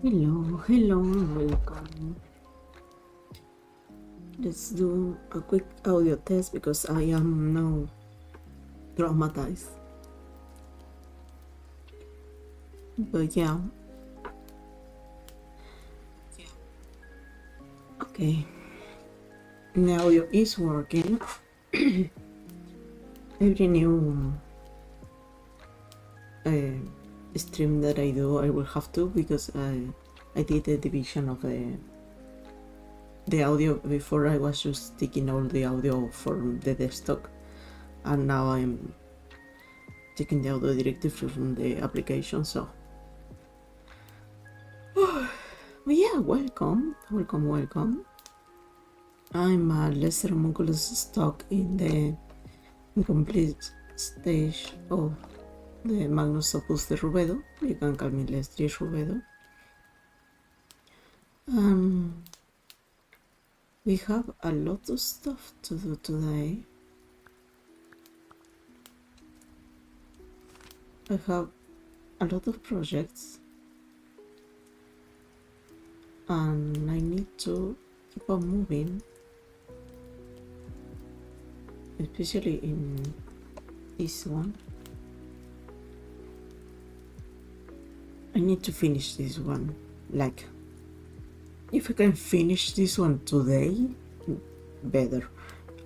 Hello, hello, and welcome. Let's do a quick audio test because I am now traumatized. But yeah, okay. The audio is working. Every new stream that I do, I will have to because I did a division of the audio. Before I was just taking all the audio from the desktop, and now I'm taking the audio directly from the application. So yeah, welcome. I'm a lesser homunculus stuck in the incomplete stage of the Magnus Opus de Rubedo. You can call me Lessly Rubedo. We have a lot of stuff to do today. I have a lot of projects and I need to keep on moving, especially in this one. I need to finish this one. Like, if I can finish this one today, better.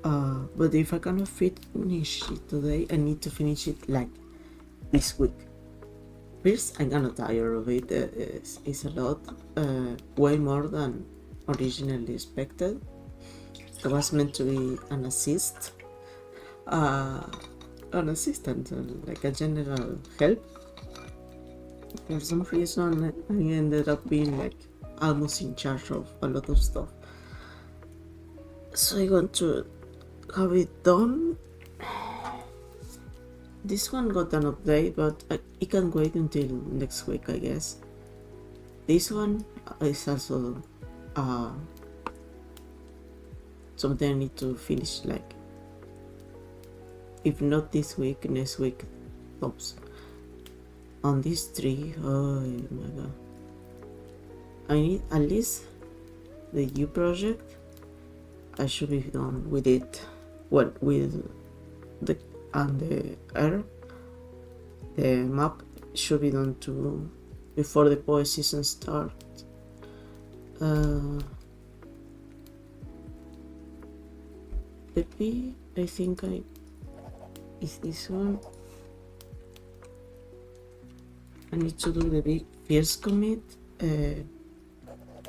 But if I cannot finish it today, I need to finish it like this week. First, I'm gonna tired of it. It's a lot, way more than originally expected. It was meant to be an assistant, like a general help. For some reason, I ended up being like almost in charge of a lot of stuff. So I want to have it done. This one got an update, but it can wait until next week, I guess. This one is also something I need to finish, like, if not this week, next week tops. On these three, oh my god. I need at least the U project. I should be done with it. Well, with the air. The map should be done too before the poet season starts. The P, I think is this one. I need to do the big first commit. I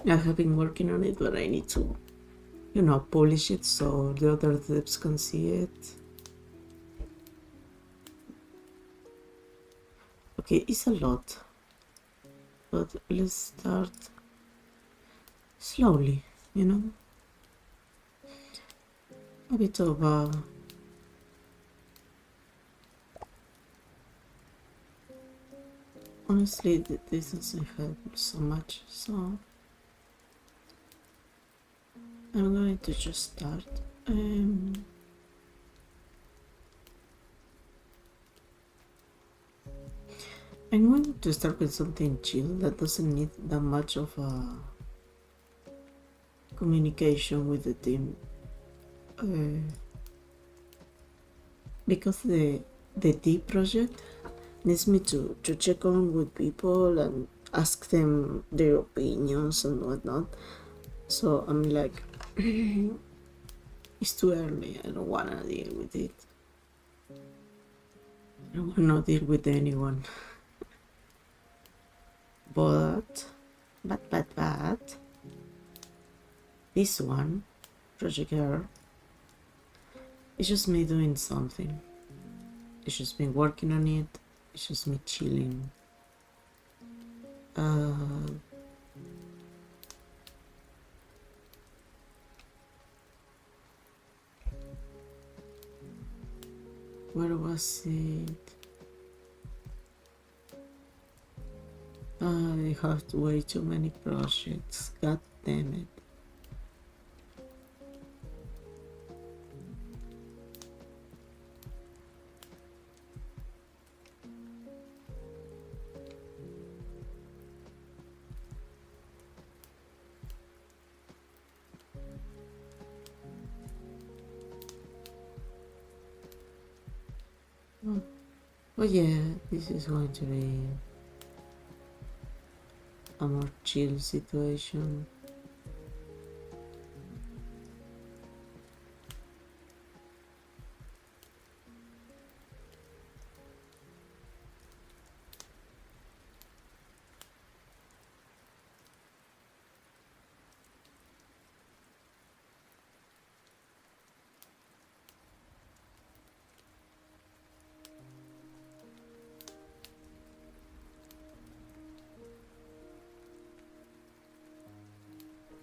have been working on it, but I need to, polish it so the other devs can see it. Okay, it's a lot, but let's start slowly, a bit of honestly, this doesn't help so much, so I'm going to just start. I'm going to start with something chill that doesn't need that much of communication with the team, because the D project needs me to check on with people and ask them their opinions and whatnot. So I'm like, it's too early. I don't wanna deal with it. I don't wanna deal with anyone. But this one, Project Air, it's just me doing something. It's just me working on it. It's just me chilling. Where was it? I have way too many projects. God damn it. Oh yeah, this is going to be a more chill situation.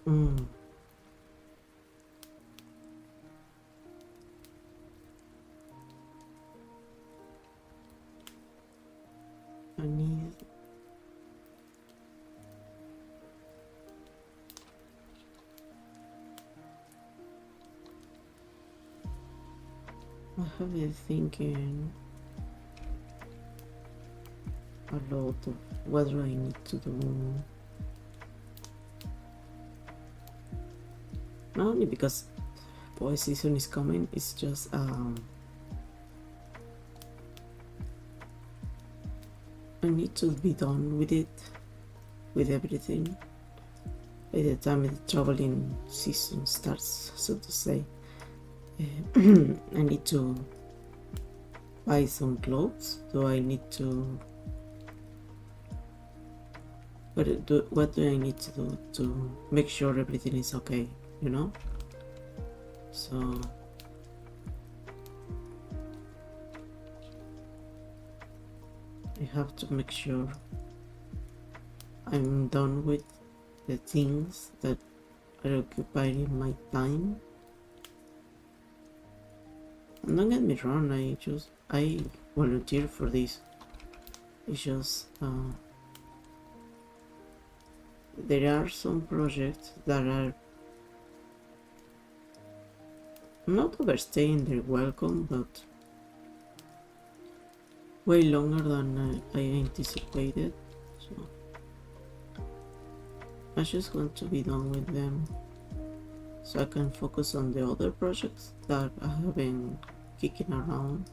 Mm. I need I have been thinking a lot of what do I need to do. Not only because boy season is coming, it's just I need to be done with it, with everything by the time the traveling season starts, so to say. I need to buy some clothes. Do I need to what do I need to do to make sure everything is okay, you know? So I have to make sure I'm done with the things that are occupying my time. And don't get me wrong, I volunteer for this. It's just there are some projects that are not overstaying their welcome, but way longer than I anticipated. So I just want to be done with them so I can focus on the other projects that I have been kicking around.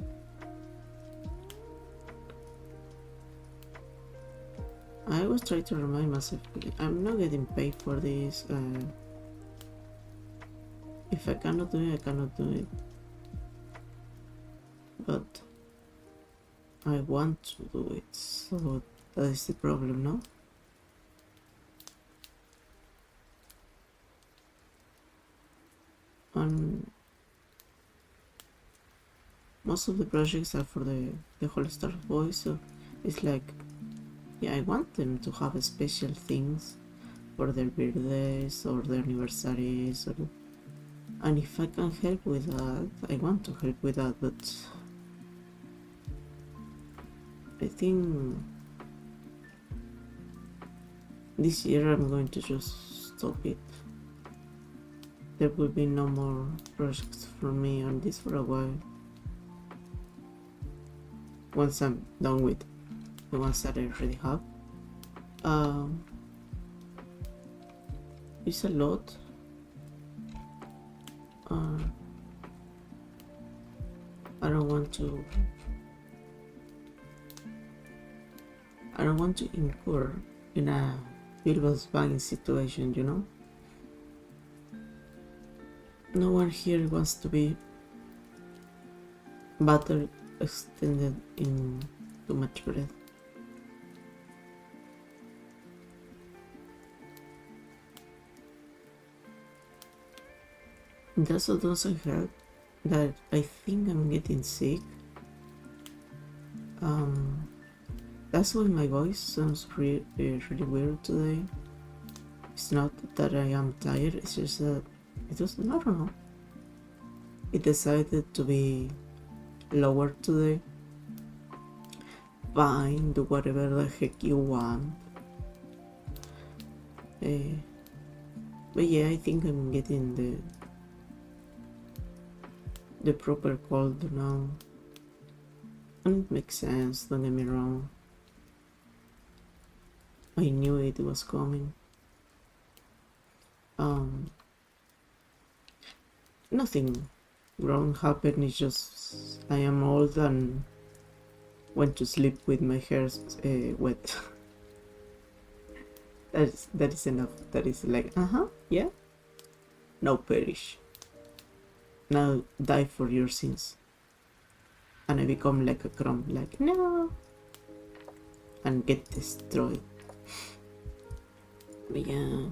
I always try to remind myself I'm not getting paid for this. If I cannot do it, I cannot do it. But I want to do it, so that is the problem, no? And most of the projects are for the whole Star Boys, so it's like, yeah, I want them to have special things for their birthdays or their anniversaries, and if I can help with that, I want to help with that, but I think this year I'm going to just stop it. There will be no more projects from me on this for a while. Once I'm done with the ones that I already have. It's a lot. I don't want to incur in a Bilbo's buying situation, you know? No one here wants to be battle extended in too much breath. It also doesn't help that I think I'm getting sick. That's why my voice sounds really weird today. It's not that I am tired, it's just that I don't know. It decided to be lower today. Fine, do whatever the heck you want. But yeah, I think I'm getting the proper cold now. And it makes sense, don't get me wrong. I knew it was coming. Nothing wrong happened, it's just I am old and went to sleep with my hair wet. That is enough. That is like, yeah. Now perish. Now die for your sins. And I become like a crumb, like, no. And get destroyed. But yeah.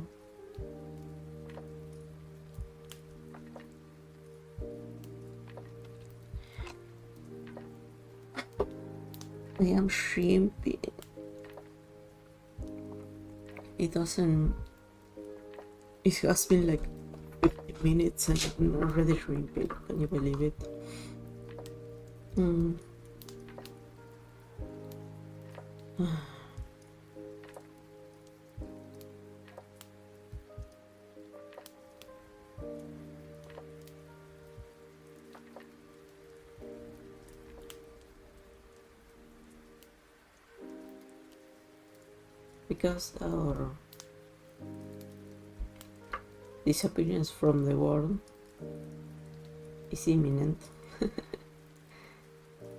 I am shrimpy. It doesn't. It has been like 50 minutes and I'm already shrimpy. Can you believe it? Because our disappearance from the world is imminent.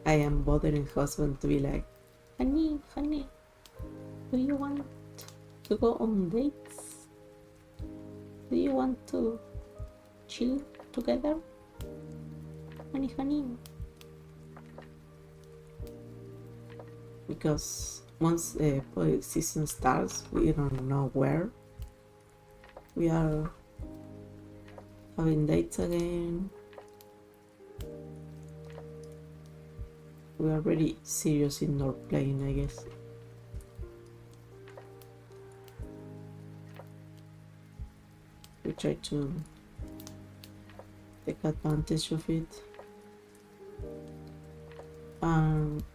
I am bothering husband to be like, honey, do you want to go on dates? Do you want to chill together? Honey. Because once the season starts, we don't know where. We are having dates again. We are very serious in our playing, I guess. We try to take advantage of it.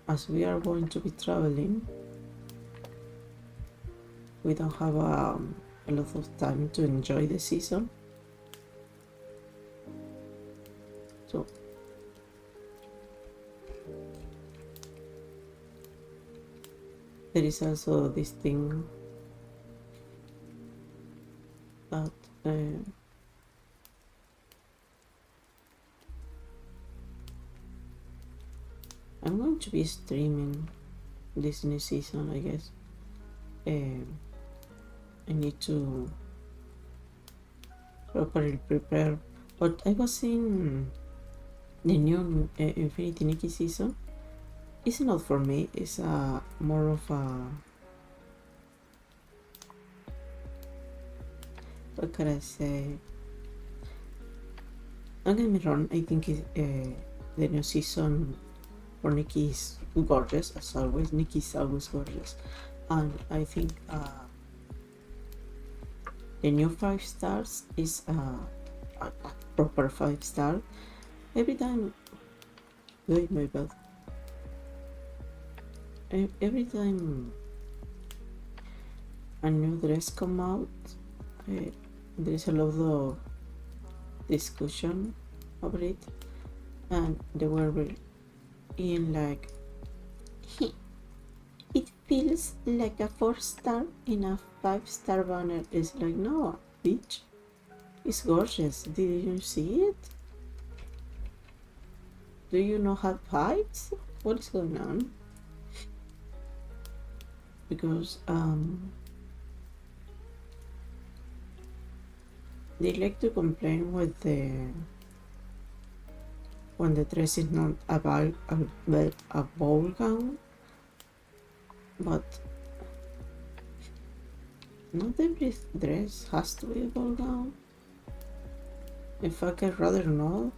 As we are going to be traveling, we don't have a lot of time to enjoy the season. So there is also this thing that I'm going to be streaming this new season, I guess. I need to properly prepare, but I was seeing the new Infinity Nikki season. It's not for me. It's more of a, what can I say? Don't get me wrong. I think the new season for Nikki is gorgeous as always. Nikki is always gorgeous, and I think the new 5 stars is a proper 5 star. Every time, wait, my bad. Every time a new dress come out, there is a lot of discussion over it, and they were in like, it feels like a 4 star in a 5 star banner. It's like, no, bitch, it's gorgeous. Did you see it? Do you not have pipes? What is going on? Because they like to complain with when the dress is not a ball gown, but not every dress has to be a ball gown. In fact, I'd rather not,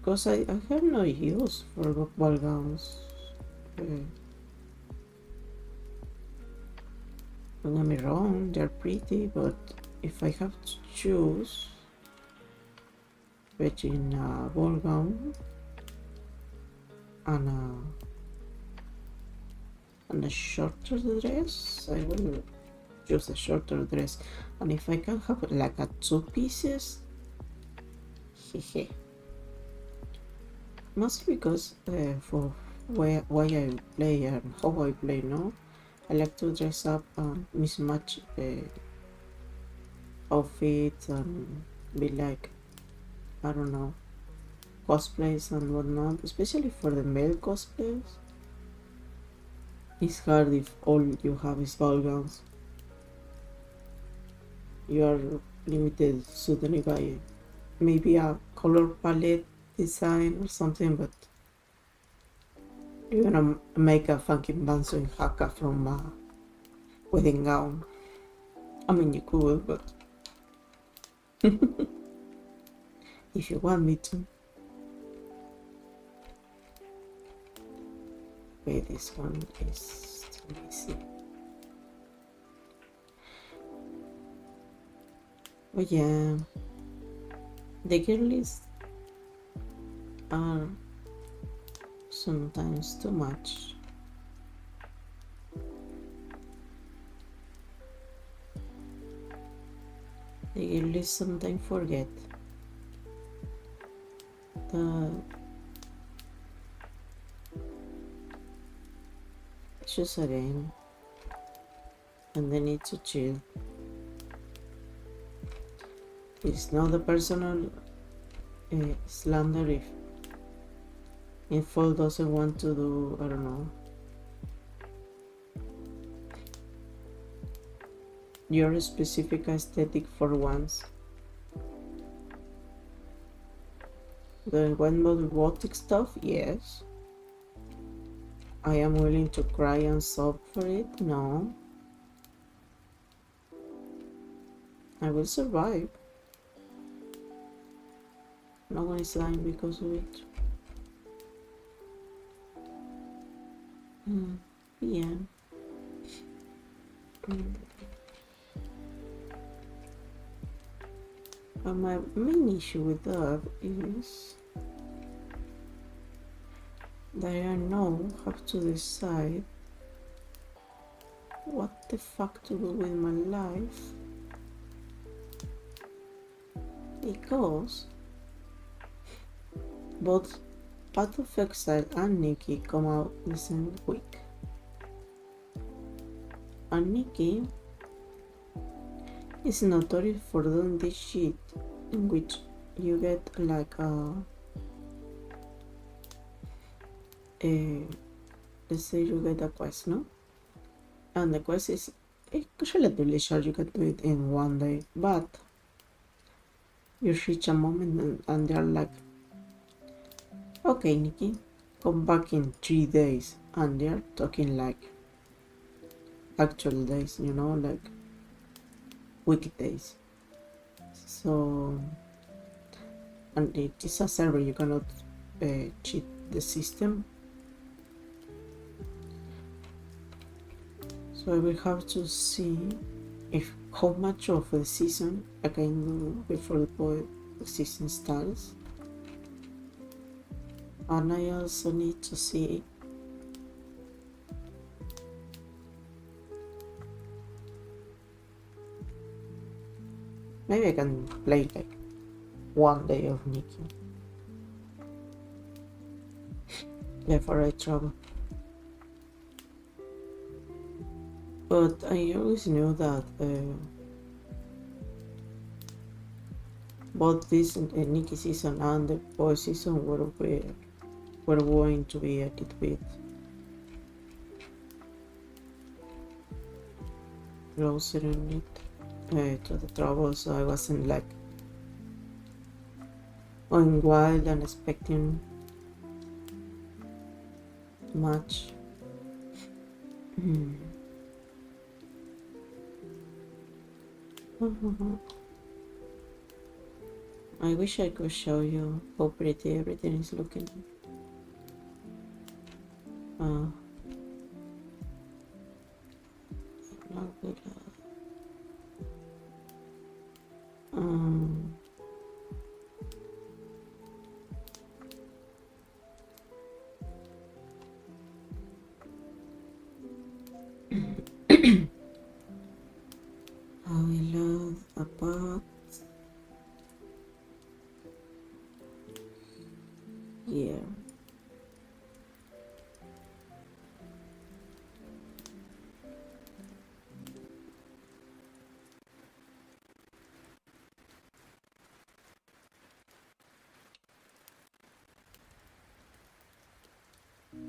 because I have no use for ball gowns. Don't get me wrong, they're pretty, but if I have to choose between a ball gown and a shorter dress, I will choose a shorter dress. And if I can have like a 2 pieces, hehe. Mostly because for why I play and how I play, no? I like to dress up and mismatch outfits and be like, I don't know, cosplays and whatnot, especially for the male cosplays. It's hard if all you have is ball gowns. You are limited suddenly by maybe a color palette design or something, but you're gonna make a funky Banzo haka from a wedding gown. I mean, you could, but if you want me to. Okay, this one is too easy. But yeah, the girlies are sometimes too much. The girlies sometimes forget that it's just a game and they need to chill. It's not a personal slander if Fall doesn't want to do, I don't know, your specific aesthetic for once. The one more robotic stuff, yes. I am willing to cry and sob for it, no. I will survive. No one is dying because of it. Yeah. But my main issue with that is that I now have to decide what the fuck to do with my life, because both Path of Exile and Nikki come out the same week. And Nikki is notorious for doing this shit in which you get like let's say you get a quest, no? And the quest is relatively short, you can do it in one day, but you reach a moment and they're like, okay, Nikki, come back in 3 days, and they're talking like actual days, you know, like weekdays. So, and it is a server, you cannot cheat the system. So I will have to see if how much of the season I can do before the season starts. And I also need to see maybe I can play like one day of Nikki before I travel. But I always knew that both this Nikki season and the boy season were going to be a little bit closer in it to the trouble, so I wasn't like going wild and expecting much. I wish I could show you how pretty everything is looking. Not good. How we love a pot. Yeah.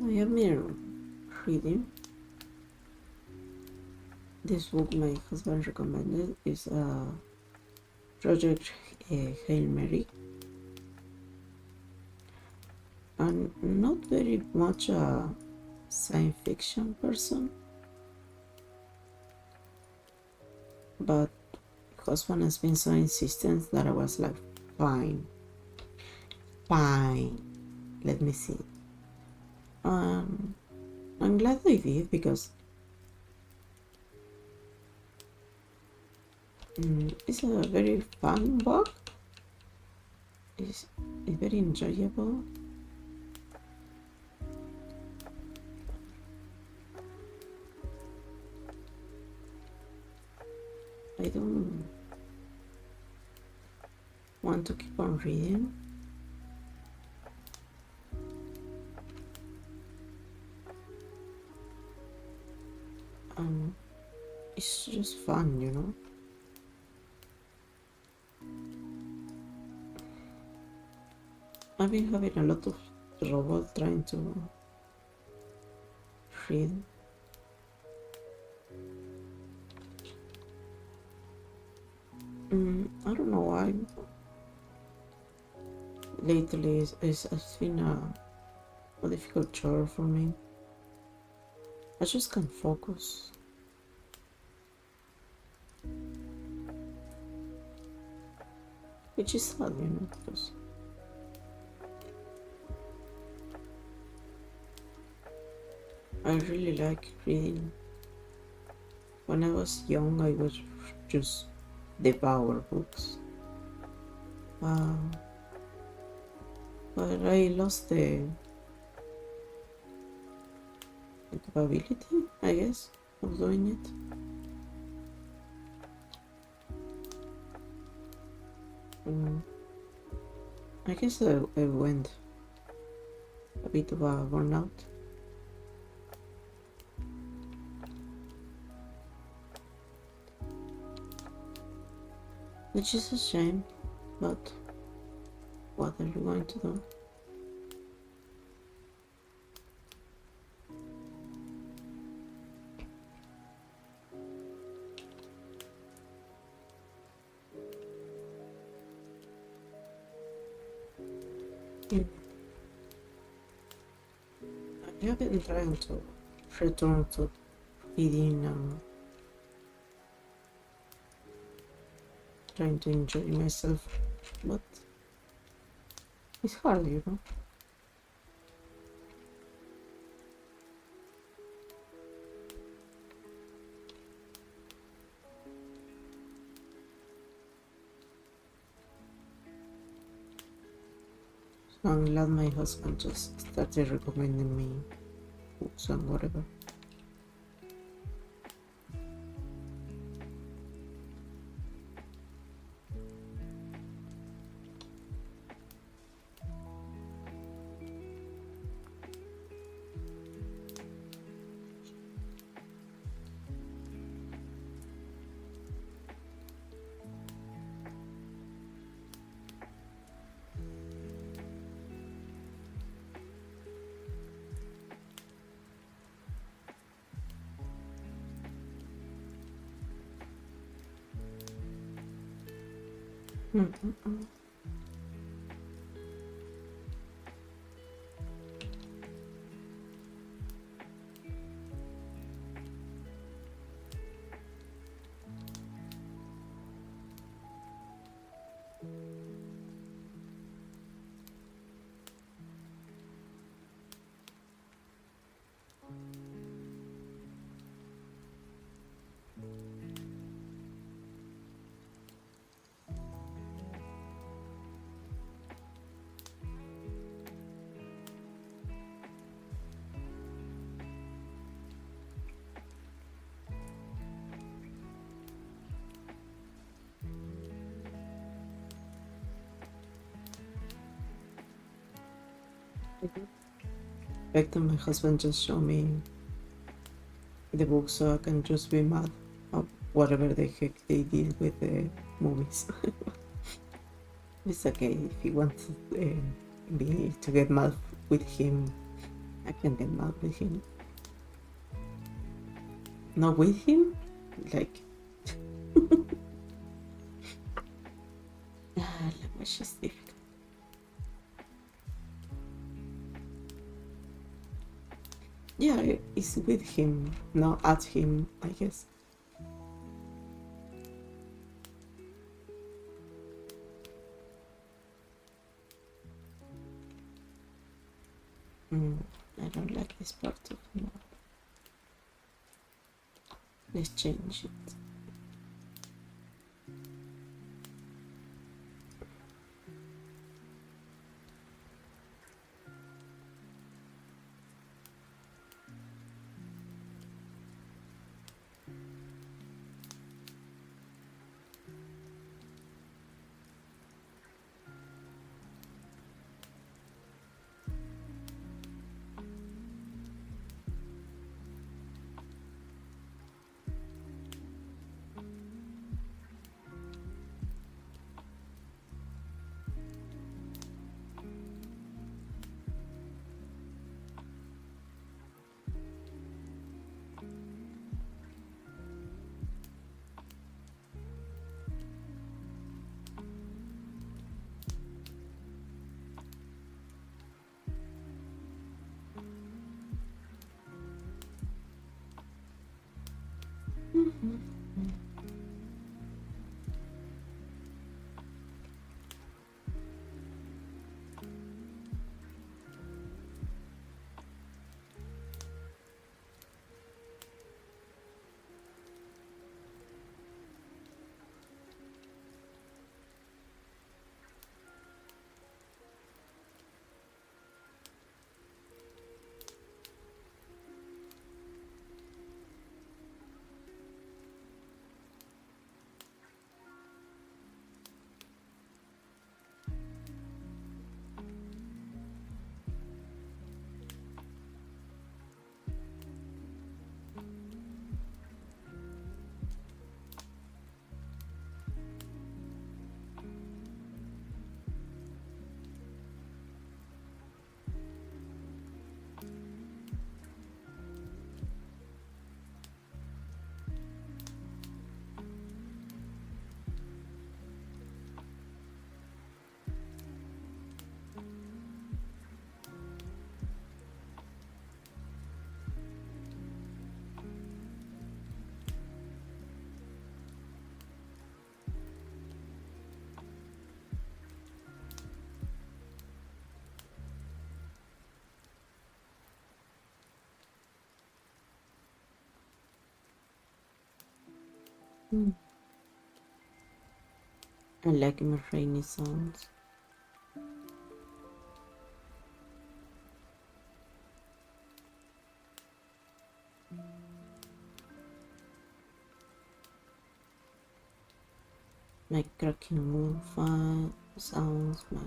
I am mirror reading. This book my husband recommended is Project Hail Mary. I'm not very much a science fiction person, but husband has been so insistent that I was like, fine, let me see. I'm glad they did because it's a very fun book. It's very enjoyable. I don't want to keep on reading. It's just fun, you know. I've been having a lot of trouble trying to read. I don't know why. Lately, it's been a difficult chore for me. I just can't focus. Which is sad, you know, because I really like reading. When I was young, I would just devour books. But I lost the capability, I guess, of doing it. I guess I went a bit of a burnout. Which is a shame, but what are you going to do? I have been trying to return to reading, trying to enjoy myself, but it's hard, you know. So I'm glad my husband just started recommending me books and whatever. Back then my husband just showed me the book so I can just be mad at whatever the heck they did with the movies. It's okay if he wants me to get mad with him, I can get mad with him. Not with him, like language is difficult. Yeah, it's with him, not at him, I guess. I don't like this part of the map. Let's change it. I like my rainy sounds. My cracking wood sounds, my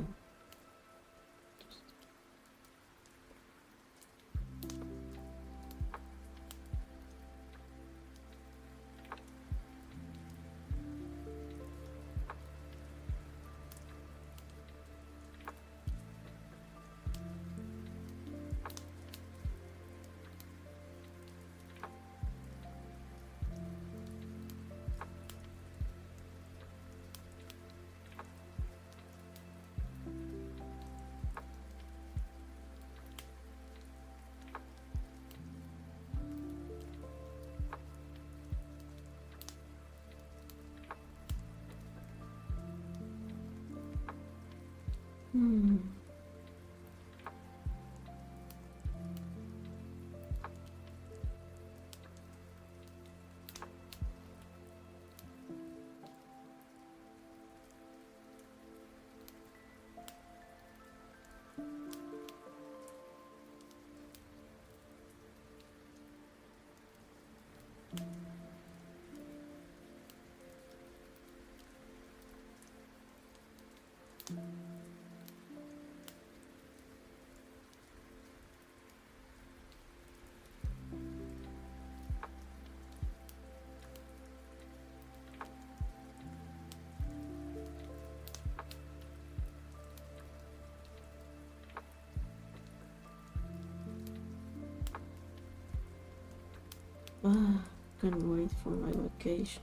can wait for my vacations.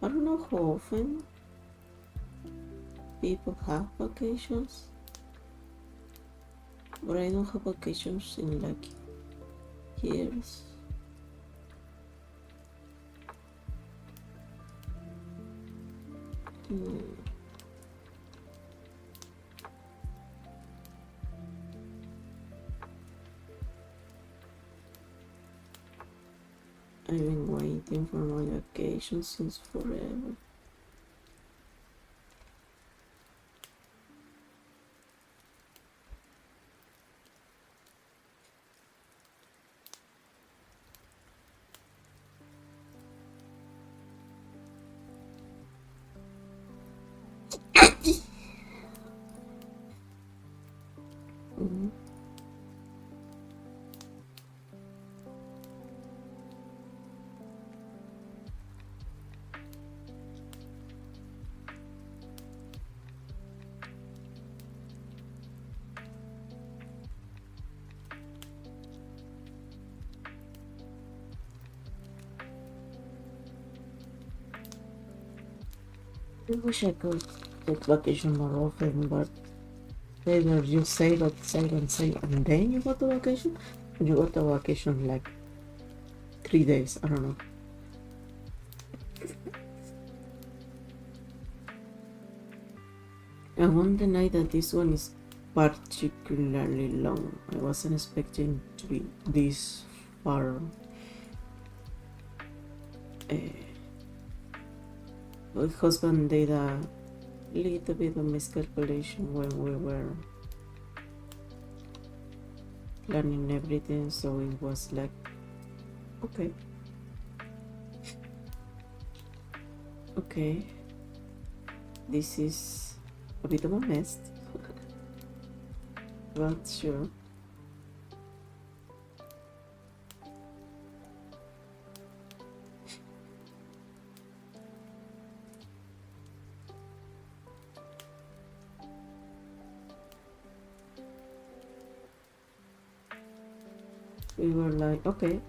I don't know how often people have vacations, but I don't have vacations in like years. I've been waiting for my vacation since forever. I wish I could take vacation more often, but either you save and then you go to vacation, or you go to vacation like 3 days, I don't know. I won't deny that this one is particularly long. I wasn't expecting to be this far. My husband did a little bit of miscalculation when we were planning everything, so it was like, okay, this is a bit of a mess, but sure. We were like, okay,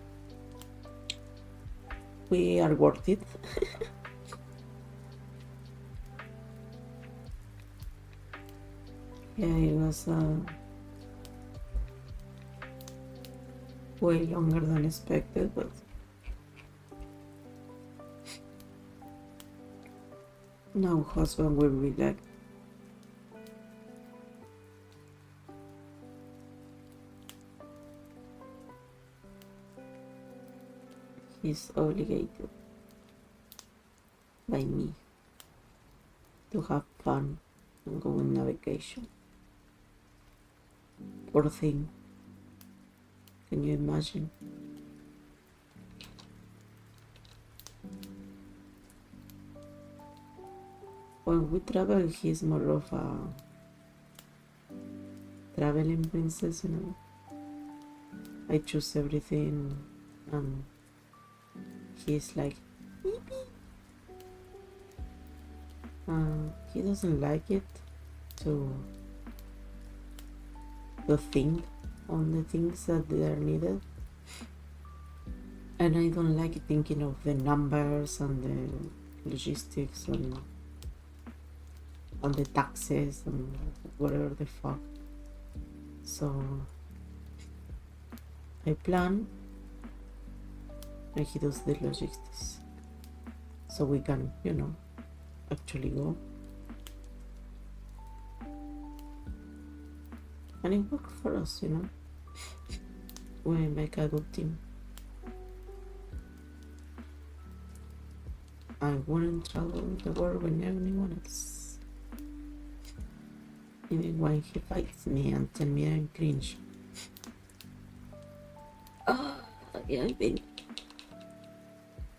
we are worth it. Yeah, it was way longer than expected, but now husband will be like, he's obligated by me to have fun and go on a vacation. Poor thing. Can you imagine? When we travel, he's more of a traveling princess, you know. I choose everything and he's like, he doesn't like it to think on the things that they are needed, and I don't like thinking of the numbers and the logistics and the taxes and whatever the fuck. So I plan and he does the logistics, so we can, you know, actually go. And it worked for us, you know. We make a good team. I wouldn't travel the world with anyone else. Even when he fights me and tells me I'm cringe. Yeah, I've been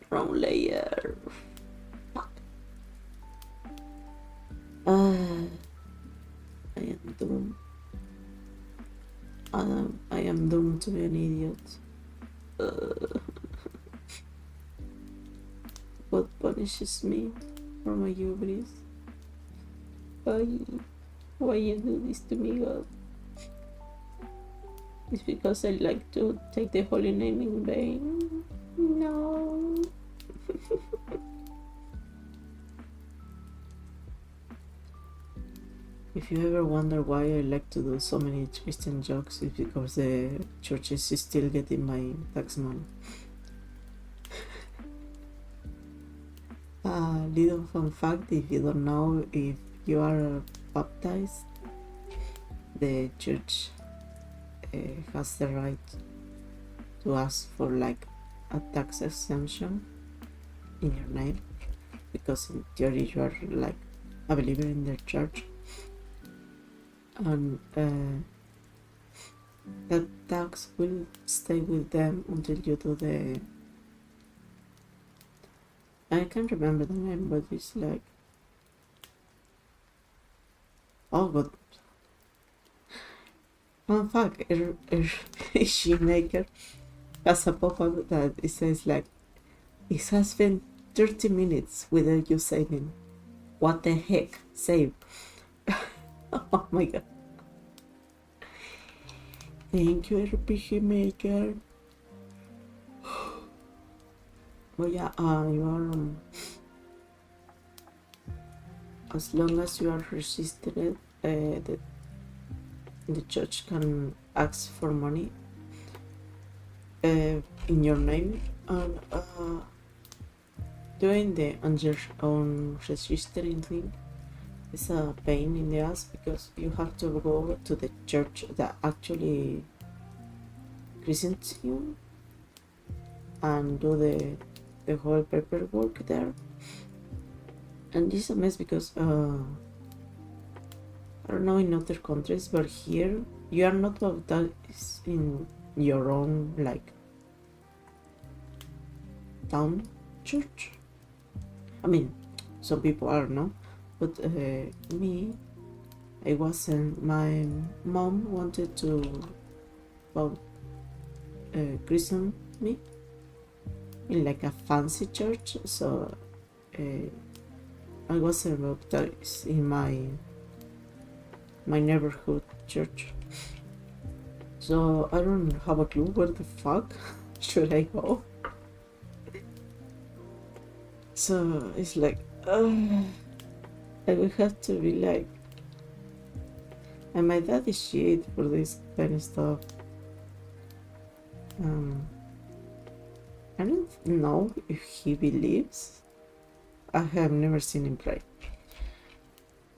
wrong layer. Fuck. I am doomed. I am doomed to be an idiot. What punishes me for my hubris? Why you do this to me, God? It's because I like to take the holy name in vain. No. If you ever wonder why I like to do so many Christian jokes, it's because the church is still getting my tax money. Little fun fact, if you don't know, if you are baptized, the church has the right to ask for like a tax exemption in your name, because in theory you are like a believer in their church, and that tax will stay with them until you do the, I can't remember the name, but it's like, oh god, fun fact, a shoemaker has a pop-up that it says like, it has been 30 minutes without you saving. What the heck? Save. Oh my god. Thank you, RPG Maker. Oh yeah, you are, as long as you are registered, the church can ask for money in your name, and doing the on your own registering thing is a pain in the ass, because you have to go to the church that actually christens you and do the whole paperwork there, and this is a mess because I don't know in other countries, but here you are not baptized in your own like town church. I mean, some people are, no, but me, I wasn't. My mom wanted to christen me in like a fancy church, so I wasn't baptized in my neighborhood church. So I don't have a clue where the fuck should I go. So it's like, I will have to be like, and my dad is shit for this kind of stuff. I don't know if he believes. I have never seen him pray.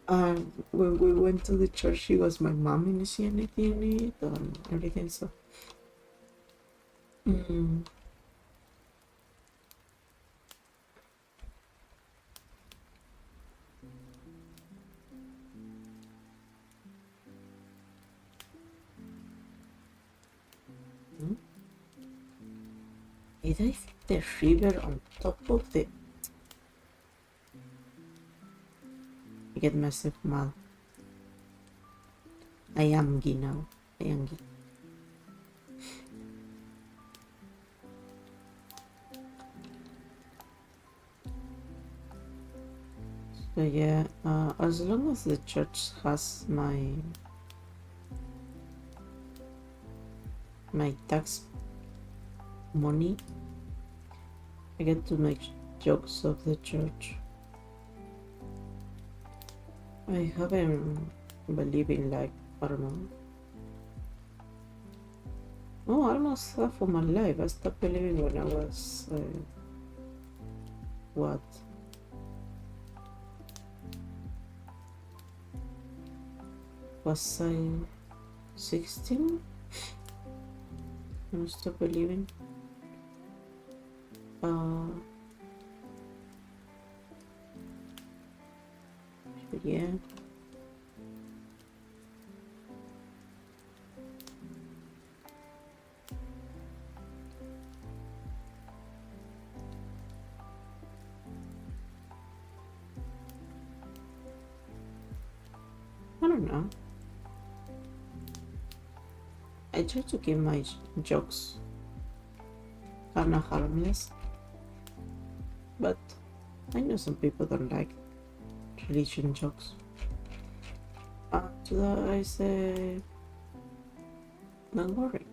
When we went to the church, he was my mom initiating it and everything, so. Did I think the river on top of the... I get myself mad. I am Gi now. I am Gi. So yeah, as long as the church has my tax money, I get to make jokes of the church. I haven't believed in like, I don't know. Oh, almost half of my life. I stopped believing when I was, what? Was I 16? I stopped believing. Yeah. I don't know. I try to keep my jokes kind of harmless, but I know some people don't like religion jokes. To that I say, don't worry.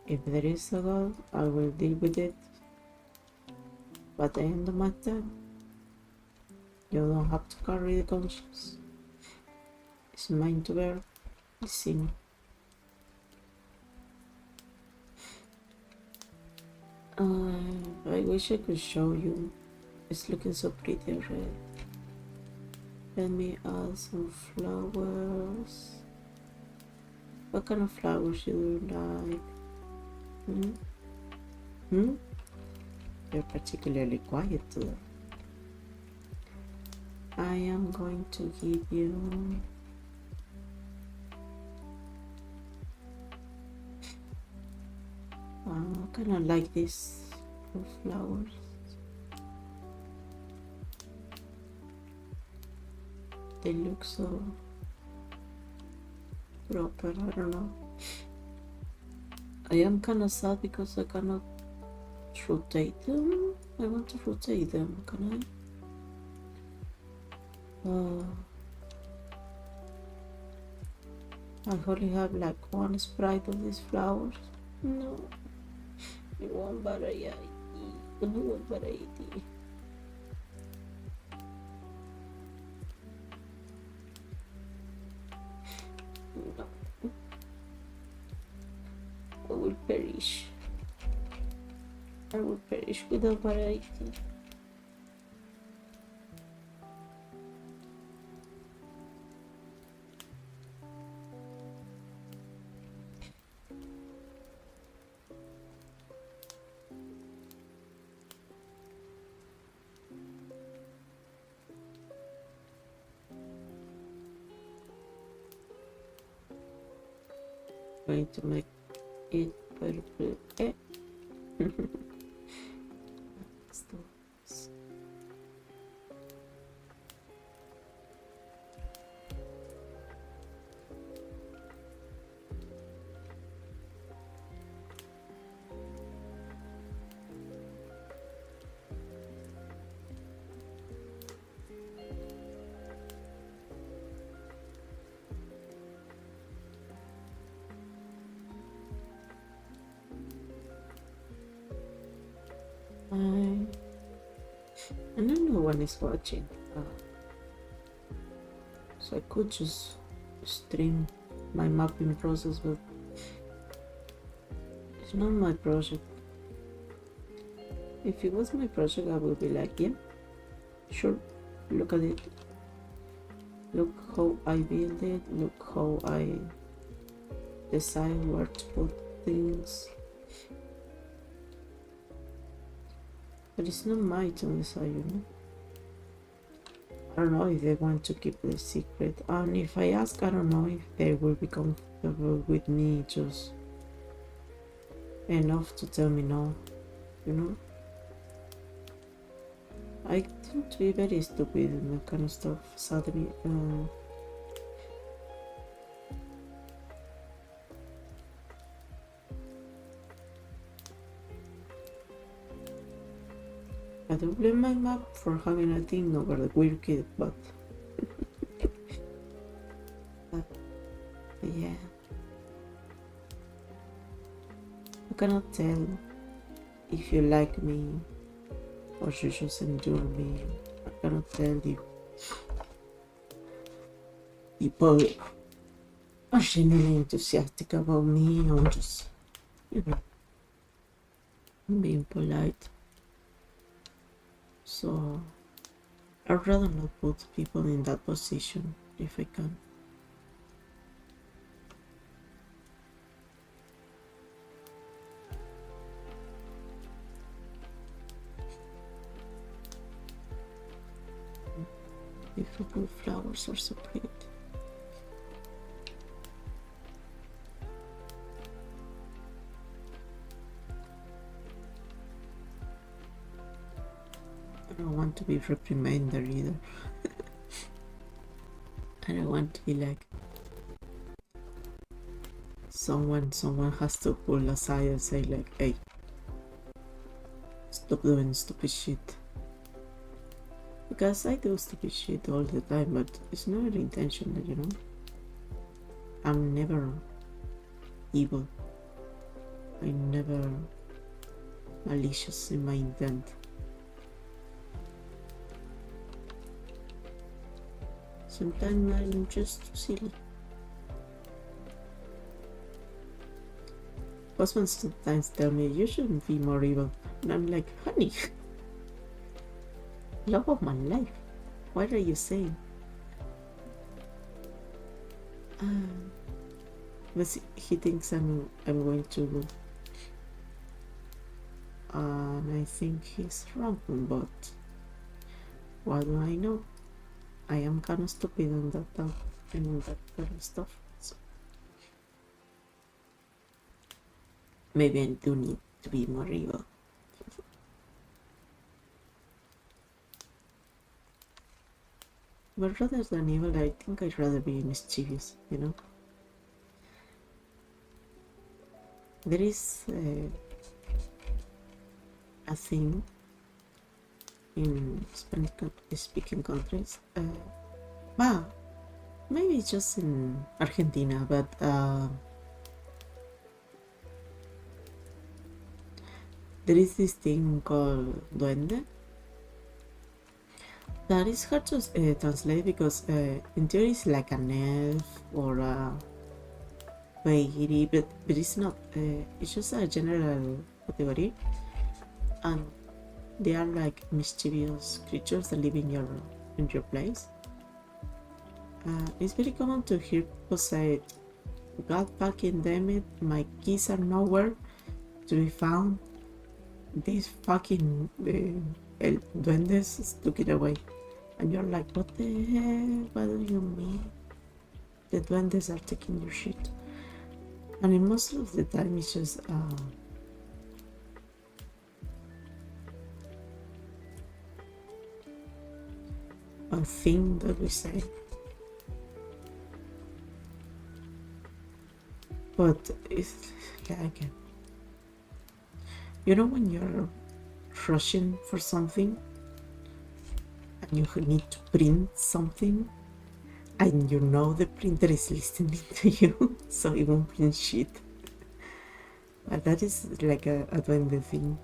If there is a God, I will deal with it. But at the end of my time, you don't have to carry the conscience. It's mine to bear. The sin. I wish I could show you. It's looking so pretty already. Let me add some flowers. What kind of flowers you like? You're particularly quiet today. I am going to give you kind of like this flowers. They look so proper. I don't know. I am kind of sad because I cannot rotate them. I want to rotate them. Can I only have like one sprite of these flowers. No, one variety. Only one variety. No. I will perish. I will perish without variety. Going to make it purple. I don't know one is watching, so I could just stream my mapping process, but it's not my project. If it was my project, I would be like, yeah, sure, look at it, look how I build it, look how I decide where to put things. But it's not my to decide, you know. I don't know if they want to keep the secret. And if I ask, I don't know if they will be comfortable with me just enough to tell me no, you know. I tend to be very stupid in that kind of stuff, sadly. I don't blame my map for having a thing over the weird kid, but yeah, I cannot tell if you like me or you just endure me. I cannot tell you. People are genuinely enthusiastic about me or just, you know, being polite. So I'd rather not put people in that position if I can. Beautiful flowers are so pretty. I don't want to be reprimanded either. I don't want to be like someone has to pull aside and say like, hey, stop doing stupid shit. Because I do stupid shit all the time, but it's never intentional, you know. I'm never evil. I'm never malicious in my intent. Sometimes I'm just silly. Husbands sometimes tell me you shouldn't be more evil, and I'm like, honey, love of my life, what are you saying? But he thinks I'm going to, and I think he's wrong, but what do I know? I am kind of stupid on that and that kind of stuff. So maybe I do need to be more evil. But rather than evil, I think I'd rather be mischievous, you know? There is a thing in Spanish-speaking countries, maybe just in Argentina, but there is this thing called duende. That is hard to translate because in theory it's like an elf or a fairy, but it's not. It's just a general category, and they are like mischievous creatures that live in your place. It's very common to hear people say, "God fucking damn it, my keys are nowhere to be found. These fucking duendes took it away." And you're like, what the hell? What do you mean? The duendes are taking your shit. And in most of the time it's just a thing that we say. But it's like, you know, when you're rushing for something and you need to print something and you know the printer is listening to you, so it won't print shit. But that is like a duende thing.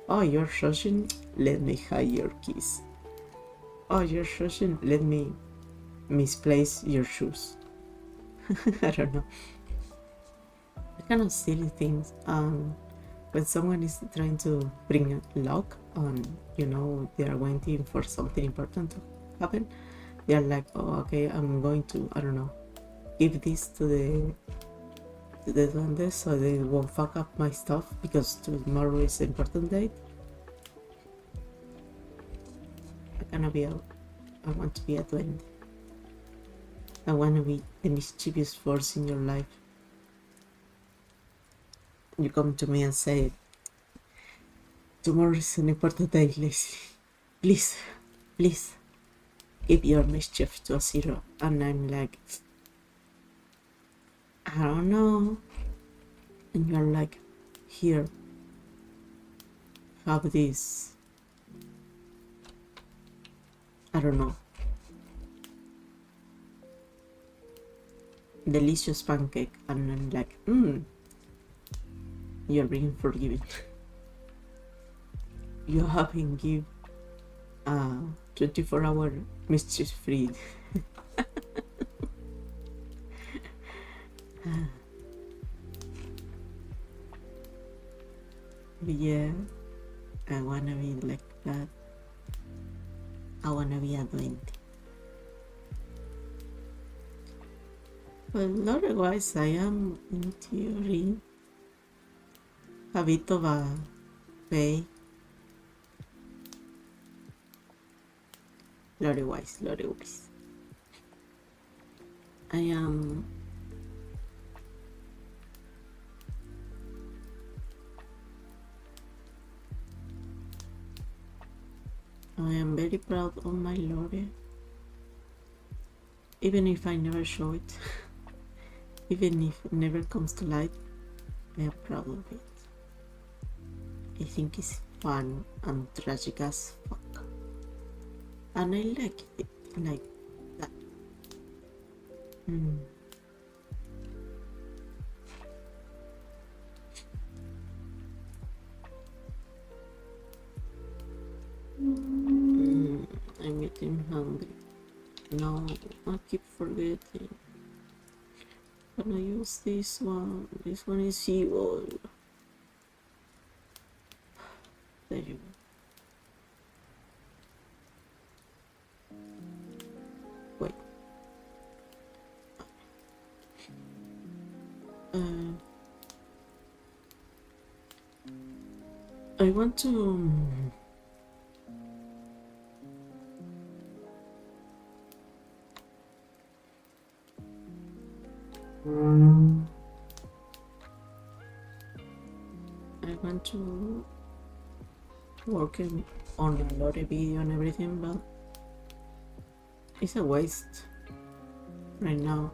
Oh, you're rushing? Let me hide your keys. Oh, you're rushing? Let me misplace your shoes. I don't know. The kind of silly things. When someone is trying to bring luck and you know they are waiting for something important to happen, they are like, oh, okay, I'm going to, I don't know, give this to the duendes so they won't fuck up my stuff because tomorrow is an important date. I want to be a duende. I want to be the mischievous force in your life. You come to me and say, tomorrow is an important day, Lessly. Please, keep your mischief to a 0. And I'm like, I don't know. And you're like, here, have this, I don't know, delicious pancake. And I'm like, you're being forgiven. You have been given 24-hour mischief free. Yeah, I wanna be like that. I wanna be a duende. Well, otherwise, I am in theory a bit of a fae. Lore-wise. I am very proud of my lore, even if I never show it, even if it never comes to light. I am proud of it. I think it's fun and tragic as fuck, and I like it like that. I'm hungry. No, I keep forgetting. Can I use this one? This one is evil. There you go. Wait. I want to... I want to work on a lot of video and everything, but it's a waste right now.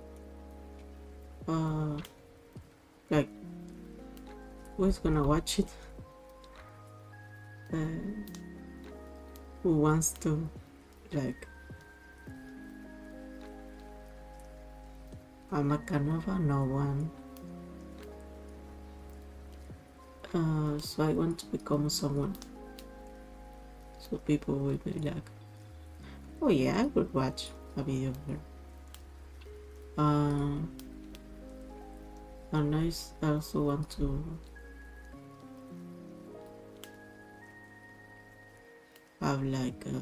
Like, who's gonna watch it? Who wants to, like, I'm a Canova, no one. So I want to become someone, so people will be like, oh yeah, I would watch a video of her. And I also want to have like how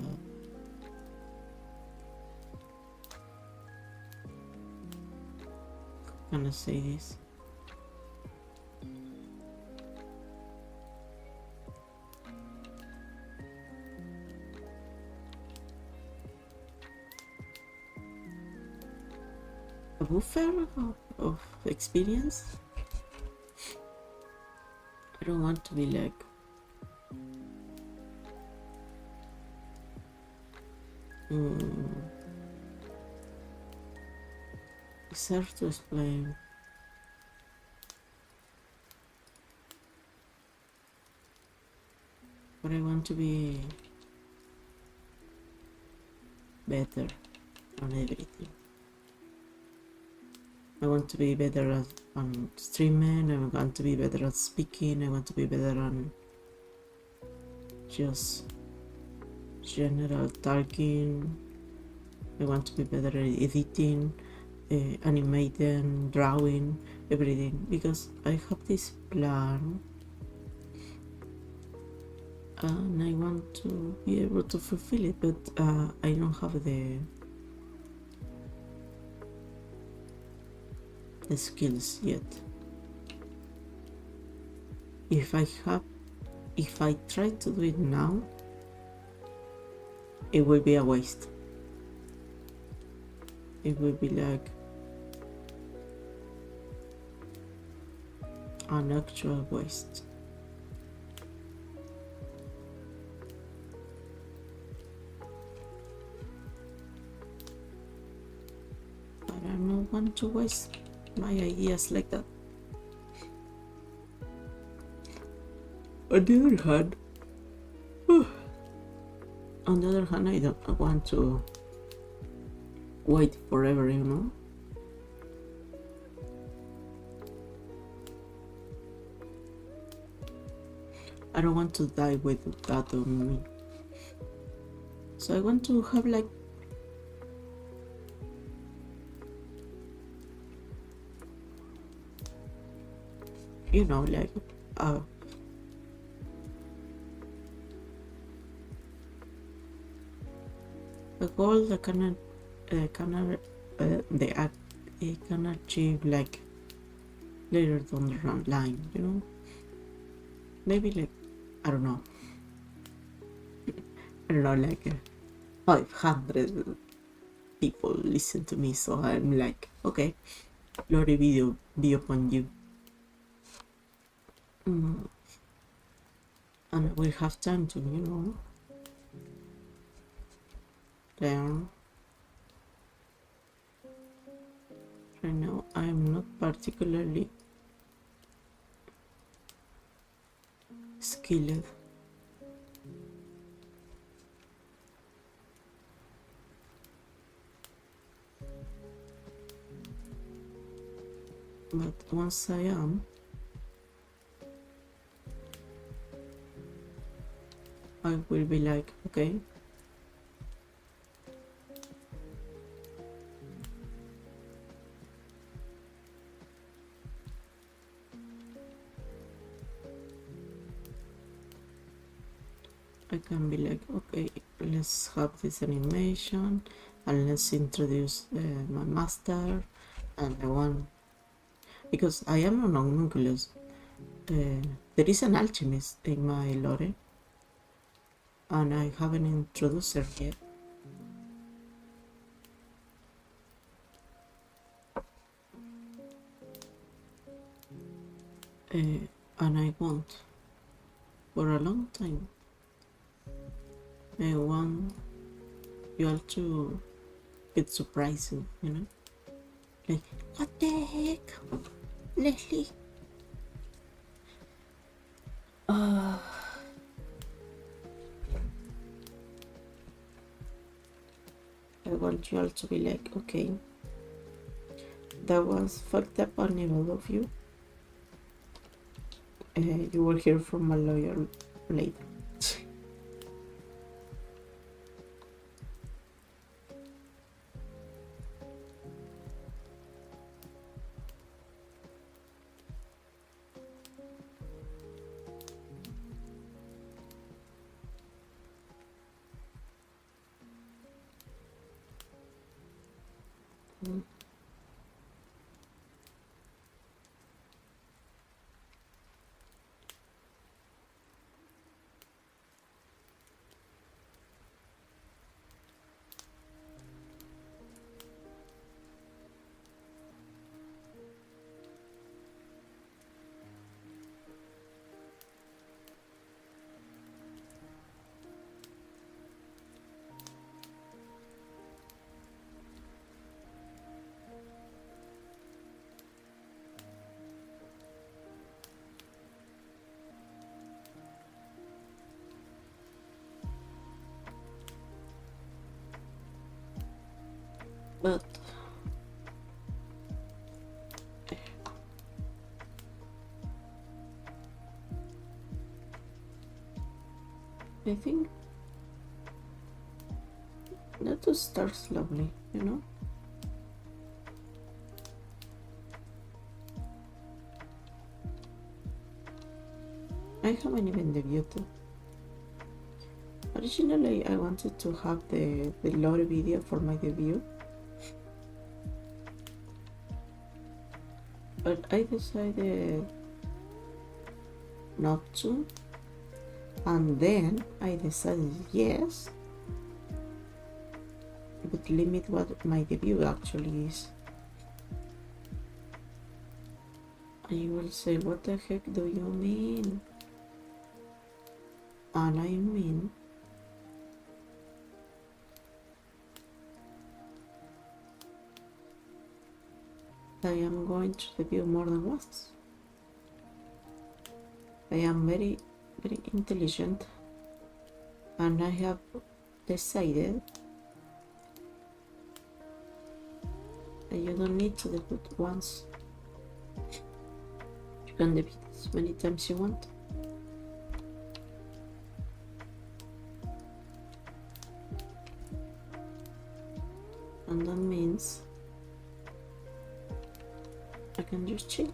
can I say this? A buffer of experience. I don't want to be like it's hard to explain. But I want to be better on everything. I want to be better on streaming, I want to be better at speaking, I want to be better on just general talking, I want to be better at editing, animating, drawing, everything, because I have this plan and I want to be able to fulfill it, but I don't have the skills yet. If I try to do it now, it will be a waste. It will be like an actual waste. But I don't want to waste my ideas like that. On the other hand, I don't want to wait forever, you know? I don't want to die with that on me. So I want to have like you know, like a goal that can achieve like later down the line, you know, maybe like I don't know, like 500 people listen to me, so I'm like, okay, glory video be upon you. And we have time to, you know, learn. Right now I'm not particularly skilled. But once I am, I will be like, okay, I can be like, okay, let's have this animation and let's introduce my master and I want, because I am an homunculus. There is an alchemist in my lore and I haven't introduced her yet. And I want for a long time. I want you all to get surprising, you know? Like, what the heck? Lessly? I want you all to be like, okay, that was fucked up on all of you. You will hear from a lawyer later. But I think that to start slowly, you know? I haven't even debuted. Originally, I wanted to have the lore video for my debut, but I decided not to, and then I decided yes, but limit what my debut actually is. And you will say, what the heck do you mean? And I mean, I am going to debut more than once. I am very, very intelligent, and I have decided that you don't need to debut once. You can debut as many times you want. And that means I can just chill.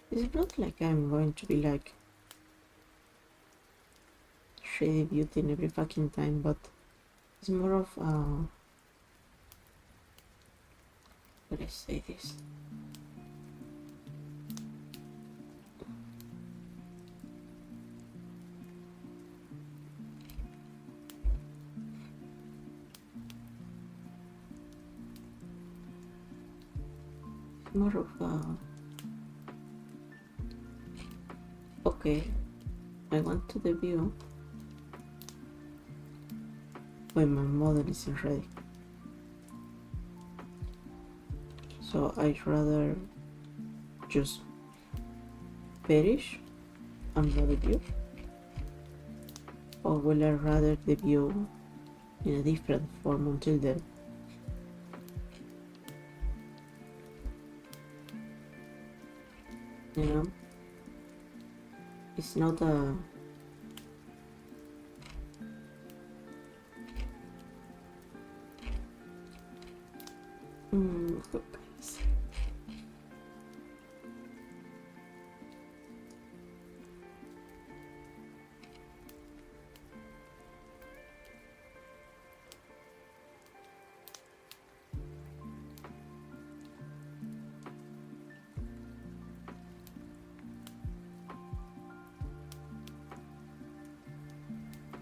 It's not like I'm going to be like redebuting every fucking time, but it's more of how do I say this? More of okay, I want to debut when my model isn't ready. So I'd rather just perish and not debut, or will I rather debut in a different form until then? You know, it's not a Goodness.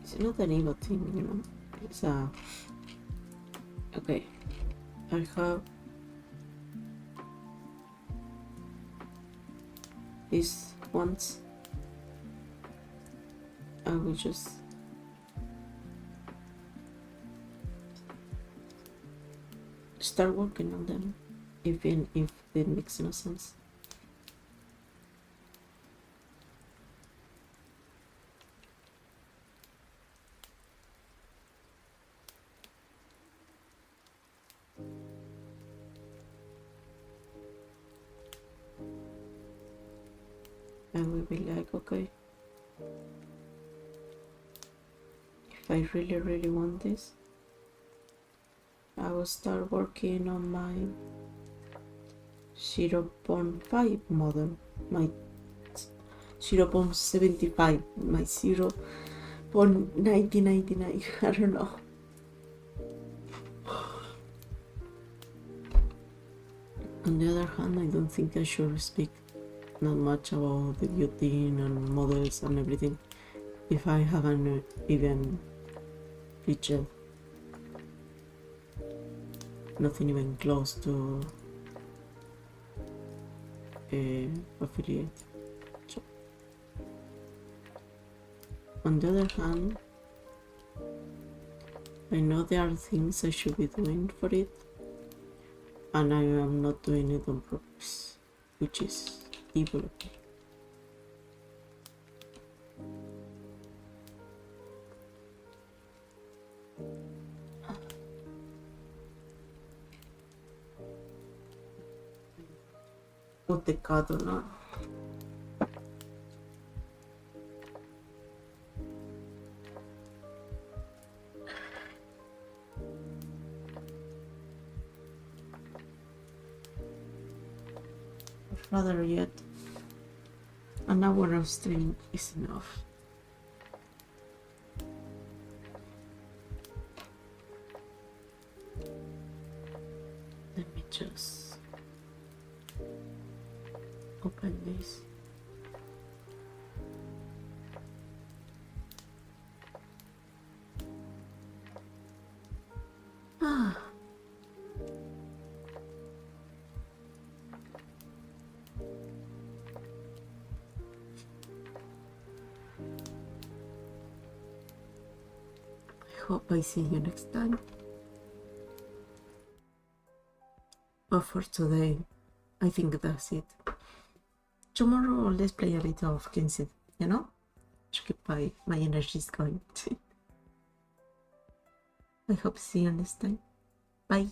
It's not an evil thing, you know. It's okay. I have these ones. I will just start working on them, even if it makes no sense. And we'll be like, okay, if I really want this, I will start working on my 0.5 model, my 0.75, my 0.1999, I don't know. On the other hand, I don't think I should speak not much about the beauty and models and everything if I haven't even reached nothing even close to affiliate. So, on the other hand, I know there are things I should be doing for it, and I am not doing it on purpose, which is evil. Put the Godot on. Rather yet, an hour of stream is enough. Let me just open this. Hope I see you next time. But for today, I think that's it. Tomorrow, let's play a bit of Kinset, you know? To keep my energies going. I hope to see you next time. Bye.